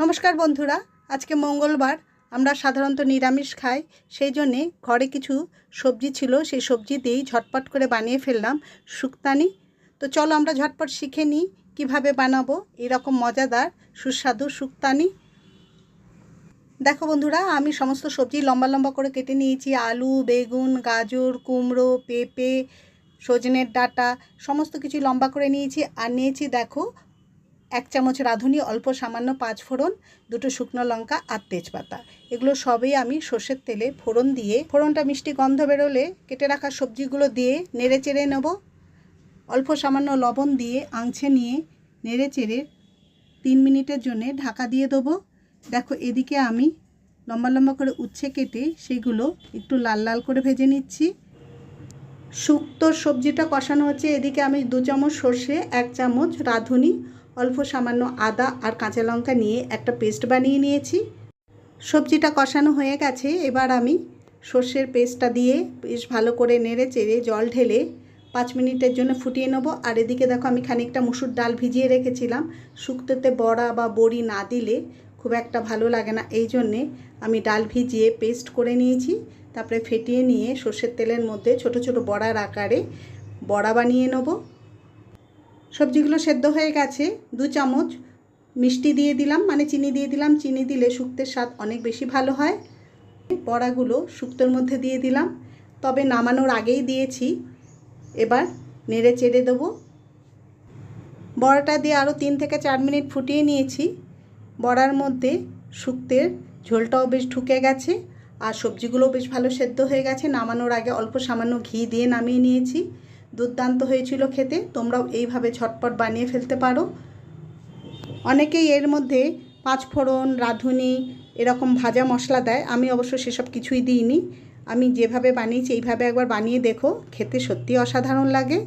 নমস্কার বন্ধুরা, আজকে মঙ্গলবার। আমরা সাধারণত নিরামিষ খাই, সেই জন্যে ঘরে কিছু সবজি ছিল, সেই সবজি দিয়েই ঝটপট করে বানিয়ে ফেললাম শুক্তানি। তো চলো আমরা ঝটপট শিখে নিই কীভাবে বানাবো এরকম মজাদার সুস্বাদু শুক্তানি। দেখো বন্ধুরা, আমি সমস্ত সবজি লম্বা লম্বা করে কেটে নিয়েছি। আলু, বেগুন, গাজর, কুমড়ো, পেঁপে, সজনের ডাঁটা সমস্ত কিছু লম্বা করে নিয়েছি। আর নিয়েছি দেখো 1 চামচ রাঁধুনি, অল্প সামান্য 5 ফোড়ন, 2টো শুকনো লঙ্কা আর তেজপাতা। এগুলো সবই আমি সর্ষের তেলে ফোড়ন দিয়ে, ফোড়নটা মিষ্টি গন্ধ বেরোলে কেটে রাখা সবজিগুলো দিয়ে নেড়ে চেড়ে নেব। অল্প সামান্য লবণ দিয়ে আঁচে নিয়ে নেড়ে চেড়ে 3 মিনিটের জন্য ঢাকা দিয়ে দেবো। দেখো এদিকে আমি লম্বা লম্বা করে উচ্ছে কেটে সেইগুলো একটু লাল লাল করে ভেজে নিচ্ছি। শুক্তোর সবজিটা কষানো হচ্ছে। এদিকে আমি 2 চামচ সর্ষে, 1 চামচ রাঁধুনি, অল্প সামান্য আদা আর কাঁচা লঙ্কা নিয়ে একটা পেস্ট বানিয়ে নিয়েছি। সবজিটা কষানো হয়ে গেছে, এবার আমি সর্ষের পেস্টটা দিয়ে বেশ ভালো করে নেড়ে চেড়ে জল ঢেলে 5 মিনিটের জন্য ফুটিয়ে নেব। আর এদিকে দেখো আমি খানিকটা মুসুর ডাল ভিজিয়ে রেখেছিলাম। শুক্তোতে বড়া বা বড়ি না দিলে খুব একটা ভালো লাগে না, এই জন্যে আমি ডাল ভিজিয়ে পেস্ট করে নিয়েছি। তারপরে ফেটিয়ে নিয়ে সর্ষের তেলের মধ্যে ছোট ছোট বড়ার আকারে বড়া বানিয়ে নেব। সবজিগুলো সেদ্ধ হয়ে গেছে। 2 চামচ মিষ্টি দিয়ে দিলাম, মানে চিনি দিয়ে দিলাম। চিনি দিলে শুক্তের স্বাদ অনেক বেশি ভালো হয়। বড়াগুলো শুক্তোর মধ্যে দিয়ে দিলাম, তবে নামানোর আগেই দিয়েছি। এবার নেড়ে চেড়ে দেবো। বড়াটা দিয়ে আরও 3 থেকে 4 মিনিট ফুটিয়ে নিয়েছি। বড়ার মধ্যে শুক্তের ঝোলটাও বেশ ঢুকে গেছে আর সবজিগুলোও বেশ ভালো সেদ্ধ হয়ে গেছে। নামানোর আগে অল্প সামান্য ঘি দিয়ে নামিয়ে নিয়েছি। দুর্দান্ত হয়েছিল খেতে। তোমরাও এইভাবে ঝটপট বানিয়ে ফেলতে পারো। অনেকেই এর মধ্যে 5 ফোড়ন, রাঁধুনি এরকম ভাজা মশলা দেয়, আমি অবশ্য সেসব কিছুই দিইনি। আমি যেভাবে বানিয়েছি এইভাবে একবার বানিয়ে দেখো, খেতে সত্যি অসাধারণ লাগে।